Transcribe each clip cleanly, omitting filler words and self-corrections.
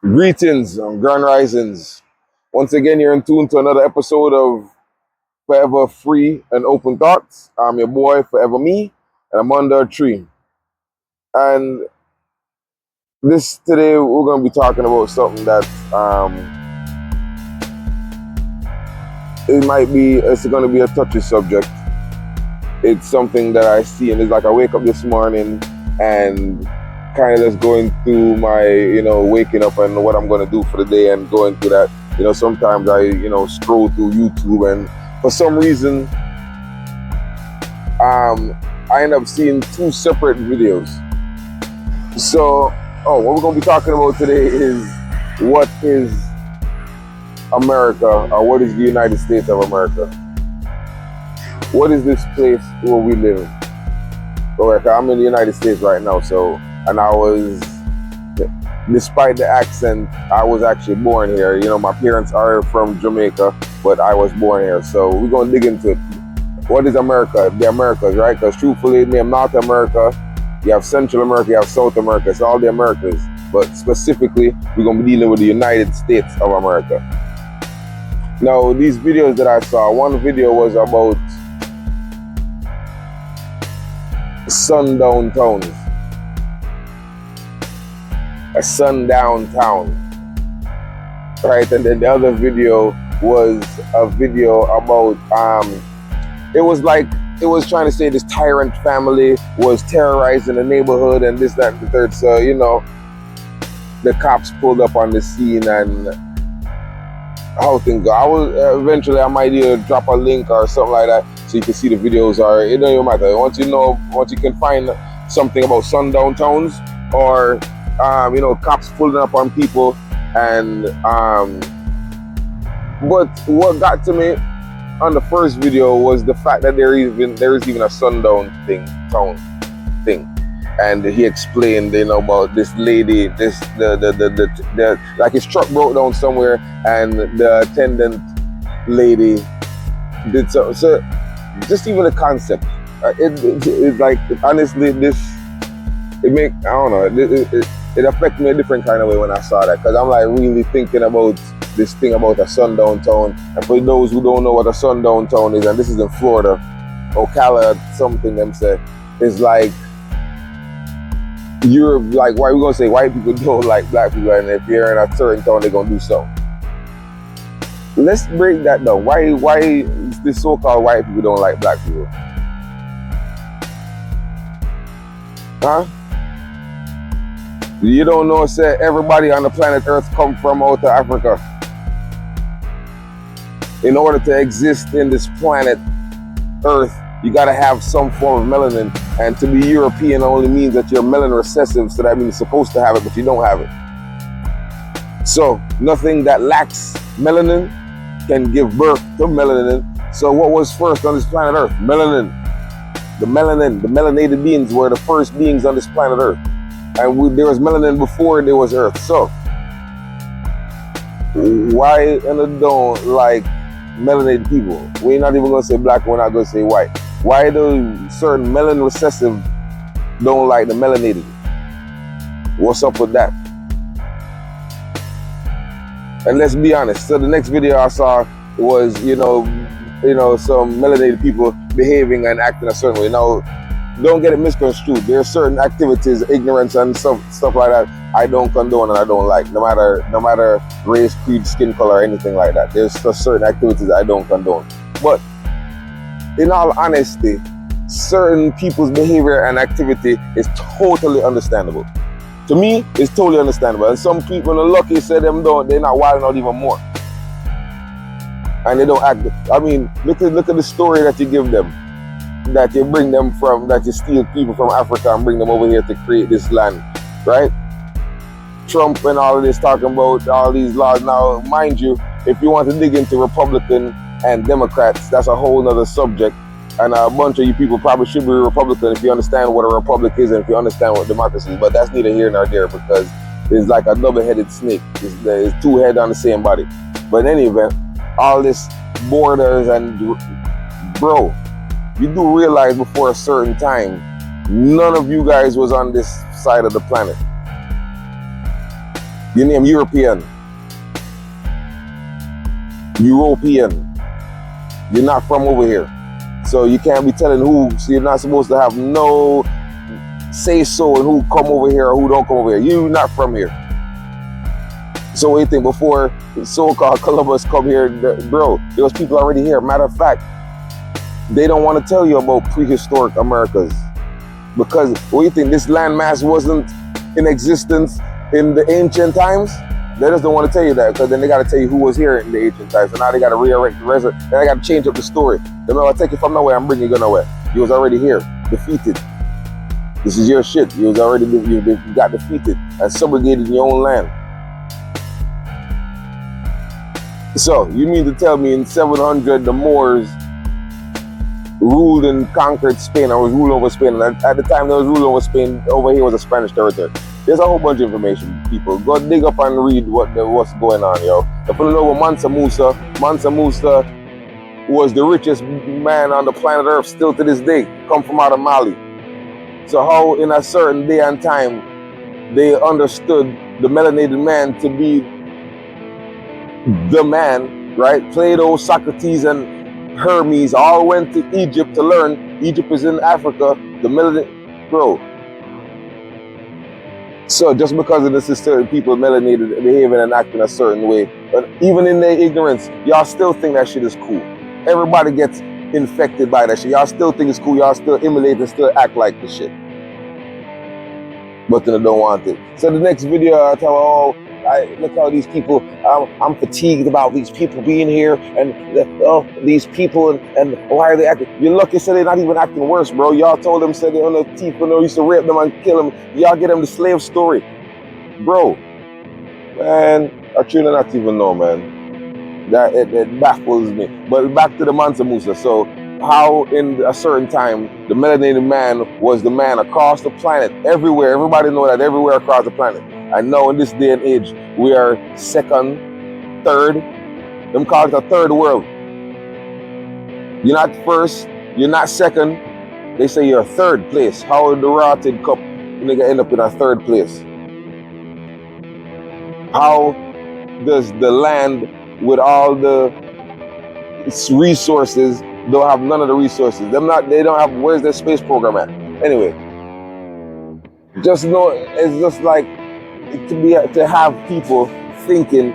Greetings, Grand Risings. Once again, you're in tune to another episode of Forever Free and Open Thoughts. I'm your boy, Forever Me, and I'm under a tree. And this today, we're going to be talking about something that it's going to be a touchy subject. It's something that I see, and it's like I wake up this morning and kind of just going through my, waking up and what I'm going to do for the day and going through that. Sometimes I, scroll through YouTube, and for some reason, I end up seeing two separate videos. So, what we're going to be talking about today is what is America, or what is the United States of America? What is this place where we live? I'm in the United States right now, and I was, despite the accent, I was actually born here. My parents are from Jamaica, but I was born here. So we're going to dig into it. What is America? The Americas, right? Because truthfully, name North America, you have Central America, you have South America. It's all the Americas. But specifically, we're going to be dealing with the United States of America. Now, these videos that I saw, one video was about sundown towns. A sundown town, right? And then the other video was a video about it was trying to say this tyrant family was terrorizing the neighborhood and this, that, and the third. So the cops pulled up on the scene and how things go. I will eventually I might either drop a link or something like that so you can see the videos, or it don't even matter. Once you can find something about sundown towns or cops pulling up on people, and but what got to me on the first video was the fact that there is even a sundown town thing, and he explained about this lady, the like his truck broke down somewhere, and the attendant lady did so. So just even the concept, it's like honestly it affected me a different kind of way when I saw that, because I'm like really thinking about this thing about a sundown town. And for those who don't know what a sundown town is, and this is in Florida, Ocala, something them say, is like Europe, like why we gonna say white people don't like black people, and if you're in a certain town, they're gonna do so. Let's break that down. Why this so-called white people don't like black people? Huh? You don't know, say everybody on the planet Earth come from out of Africa. In order to exist in this planet Earth, you gotta have some form of melanin. And to be European only means that you're melanin recessive, so that means you're supposed to have it, but you don't have it. So nothing that lacks melanin can give birth to melanin. So what was first on this planet Earth? Melanin. The melanated beings were the first beings on this planet Earth. And there was melanin before there was Earth. So why don't like melanated people? We're not even gonna say black, we're not gonna say white. Why do certain melanin recessive don't like the melanated? What's up with that? And let's be honest. So the next video I saw was, some melanated people behaving and acting a certain way. Now, don't get it misconstrued. There are certain activities, ignorance and stuff like that, I don't condone and I don't like. No matter race, creed, skin color, or anything like that. There's certain activities I don't condone. But in all honesty, certain people's behavior and activity is totally understandable. To me, it's totally understandable. And some people are lucky, say they're not wilding out even more. And they don't act. I mean, look at the story that you give them. That you bring them from, that you steal people from Africa and bring them over here to create this land, right? Trump and all of this talking about all these laws. Now, mind you, if you want to dig into Republican and Democrats, that's a whole nother subject. And a bunch of you people probably should be Republican if you understand what a republic is and if you understand what democracy is. But that's neither here nor there, because it's like a double-headed snake. It's two heads on the same body. But in any event, all this borders and bro, you do realize before a certain time, none of you guys was on this side of the planet. You name European. European. You're not from over here. So you can't be telling who, so you're not supposed to have no say so and who come over here or who don't come over here. You're not from here. So what do you think? Before so-called Columbus come here, bro, there was people already here. Matter of fact, they don't want to tell you about prehistoric Americas. Because what do you think? This landmass wasn't in existence in the ancient times? They just don't want to tell you that, because then they got to tell you who was here in the ancient times. So now they got to rearrange the rest. Then they got to change up the story. They know, I take it from nowhere, I'm bringing you nowhere. You was already here, defeated. This is your shit. You was already, you got defeated and subjugated in your own land. So you mean to tell me in 700 the Moors ruled and conquered Spain, or was ruled over Spain? And at the time they was ruled over Spain, over here was a Spanish territory. There's a whole bunch of information, people. Go dig up and read what's going on, yo. If you know Mansa Musa was the richest man on the planet Earth still to this day, come from out of Mali. So how in a certain day and time they understood the melanated man to be the man, right? Plato, Socrates, and Hermes all went to Egypt to learn. Egypt is in Africa. The melanated, bro. So just because of this is certain people melanated behaving and acting a certain way, but even in their ignorance, y'all still think that shit is cool. Everybody gets infected by that shit. Y'all still think it's cool. Y'all still emulate and still act like the shit. But then they don't want it. So the next video I tell, oh, look how these people, I'm fatigued about these people being here, and these people, and why are they acting? You're lucky, said they're not even acting worse, bro. Y'all told them, said they're on the teeth when they used to rape them and kill them. Y'all get them the slave story. Bro, man, I truly not even know, man. That it baffles me. But back to the Mansa Musa. So how in a certain time, the melanated man was the man across the planet, everywhere. Everybody know that, everywhere across the planet. I know in this day and age, we are second, third. Them call it a third world. You're not first, you're not second. They say you're third place. How the rotted cup nigga end up in a third place? How does the land with all the resources don't have none of the resources? They don't have, where's their space program at? Anyway, just know it's just like, to have people thinking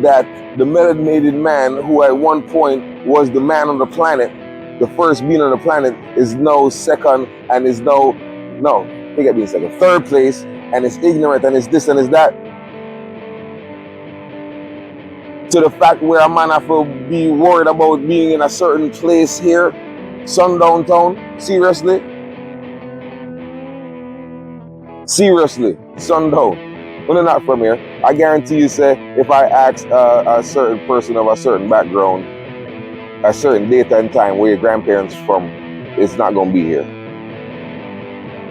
that the melanated man, who at one point was the man on the planet, the first being on the planet, is no second and is no, forget being second, third place, and is ignorant and is this and is that. To the fact where a man have to be worried about being in a certain place here, sundown town, seriously? Seriously, sundown. When they're not from here, I guarantee you, say, if I ask a certain person of a certain background, a certain date and time where your grandparents from, it's not gonna be here.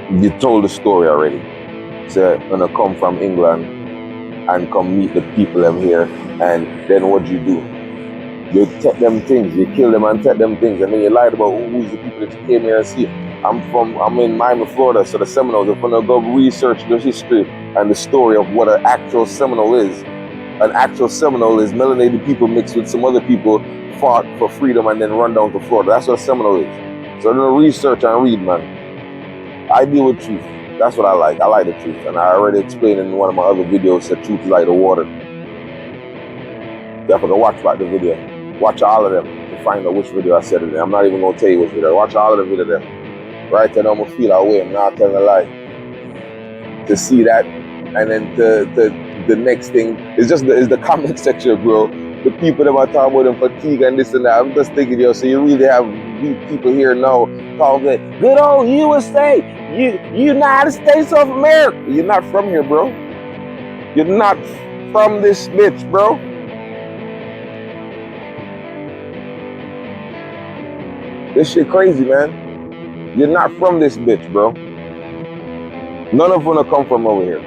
You told the story already. So gonna come from England and come meet the people them here, and then what you do? You take them things, you kill them and take them things, and then you lied about who's the people that you came here and see. I'm in Miami, Florida, so the Seminoles, if I'm gonna go research the history and the story of what an actual Seminole is. An actual Seminole is melanated people mixed with some other people fought for freedom and then run down to Florida. That's what a Seminole is. So I'm gonna research and read, man. I deal with truth. That's what I like. I like the truth. And I already explained in one of my other videos that truth is like the water. You have to go watch back the video. Watch all of them to find out which video I said it in. I'm not even gonna tell you which video. Watch all of the video there. Right then I'm gonna feel our way. I'm not telling a lie. To see that, and then the next thing is just the comment section, bro. The people that are talking about them fatigue and this and that. I'm just thinking, yo, so you really have people here now calling it good old USA, United States of America. You're not from here, bro. You're not from this bitch, bro. This shit crazy, man. You're not from this bitch, bro. None of them come from over here.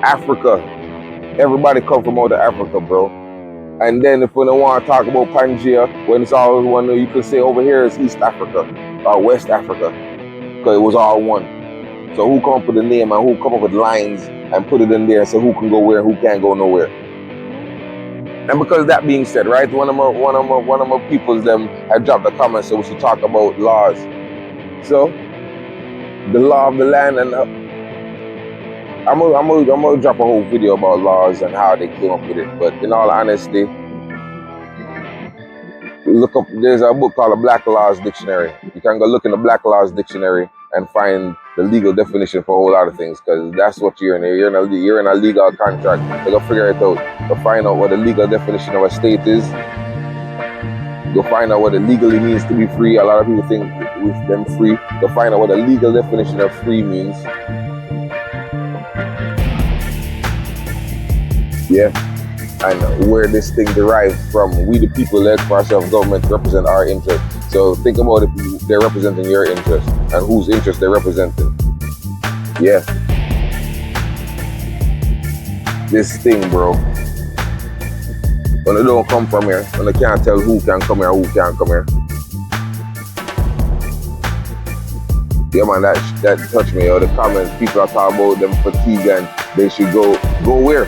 Africa. Everybody come from out of Africa, bro. And then if we don't want to talk about Pangea, when it's all one, you could say over here is East Africa or West Africa, because it was all one. So who come up with the name and who come up with lines and put it in there, so who can go where, who can't go nowhere. And because that being said, right, one of my peoples them had dropped a comment, so we should talk about laws. So the law of the land, and I'm gonna drop a whole video about laws and how they came up with it. But in all honesty, look up. There's a book called a Black Laws Dictionary. You can go look in the Black Laws Dictionary and find the legal definition for a whole lot of things, because that's what you're in. You're in a legal contract. So go figure it out. Go find out what the legal definition of a state is. Go find out what it legally means to be free. A lot of people think with them free. Go find out what the legal definition of free means. Yeah. And where this thing derives from. We the people elect for ourselves government to represent our interests. So think about if they're representing your interest and whose interest they're representing. Yeah. This thing, bro. When they don't come from here, when they can't tell who can come here, who can't come here. Yeah, man, that touched me. The comments, people are talking about them fatigue and they should go where?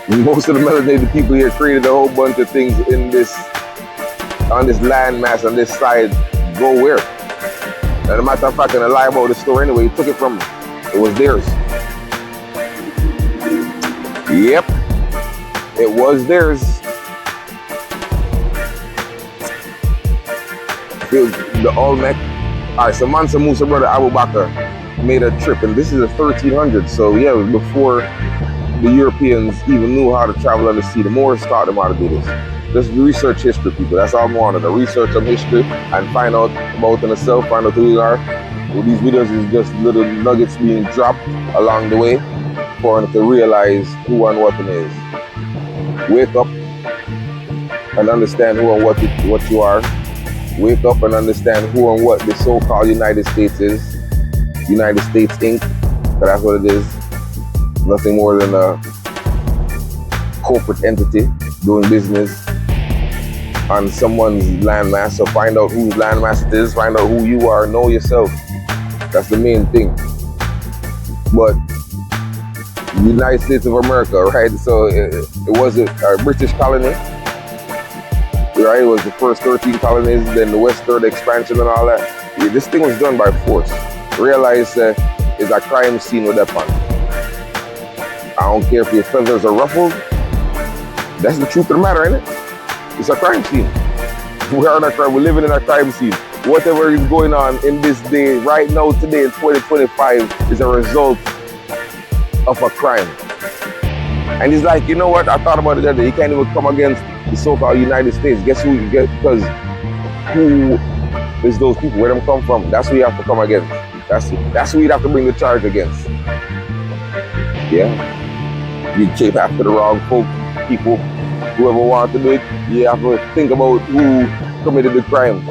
Most of the melanated people here created a whole bunch of things in this, on this landmass, on this side. Go where? And as a matter of fact, in a lie about the store anyway, he took it from them. It was theirs. Yep. It was theirs. The Olmec. Alright, so Mansa Musa brother Abu Bakr made a trip, and this is the 1300s. So yeah, it was before the Europeans even knew how to travel on the sea. The Moors taught them how to do this. Just research history, people. That's all I wanted, to research some history and find out about themselves, find out who we are. Well, these videos is just little nuggets being dropped along the way for them to realize who and what it is. Wake up and understand who and what you are. Wake up and understand who and what the so-called United States is. United States Inc. That's what it is. Nothing more than a corporate entity doing business on someone's landmass. So find out whose landmass it is, find out who you are, know yourself. That's the main thing. But the United States of America, right? So it was a British colony, right? It was the first 13 colonies, then the westward expansion and all that. Yeah, this thing was done by force. Realize it's a crime scene with that fun. I don't care if your feathers are ruffled. That's the truth of the matter, isn't it? It's a crime scene. We're living in a crime scene. Whatever is going on in this day, right now, today in 2025, is a result of a crime. And he's like, you know what? I thought about it the other day. You can't even come against the so-called United States. Guess who you get? Because who is those people? Where them come from? That's who you have to come against. That's who you'd have to bring the charge against. Yeah. You chase after the wrong folk, people, whoever wants to do it. You have to think about who committed the crime.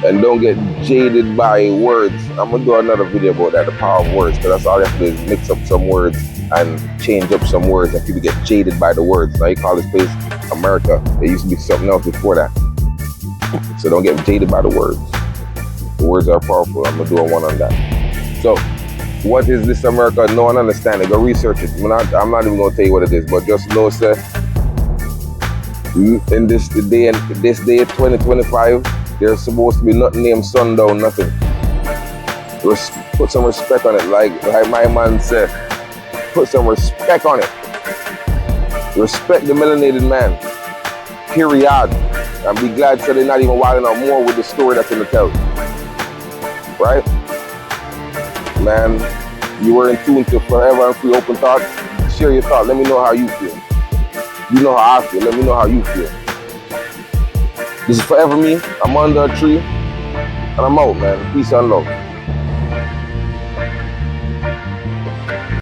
And don't get jaded by words. I'm gonna do another video about that, the power of words, because that's all you have to do is mix up some words and change up some words, and people get jaded by the words. Now you call this place America. There used to be something else before that. So don't get jaded by the words. The words are powerful. I'm gonna do a one on that. So what is this America? No one understands it. Go research it. I'm not even gonna tell you what it is, but just know, sir, in this day 2025, there's supposed to be nothing named sundown, nothing. Put some respect on it, like my man said. Put some respect on it. Respect the melanated man. Period. And be glad that they're not even wilding out more with the story that's in the tell. Right? Man, you were in tune to Forever and Free Open Thoughts. Share your thoughts. Let me know how you feel. You know how I feel. Let me know how you feel. This is Forever Me. I'm under a tree. And I'm out, man. Peace and love.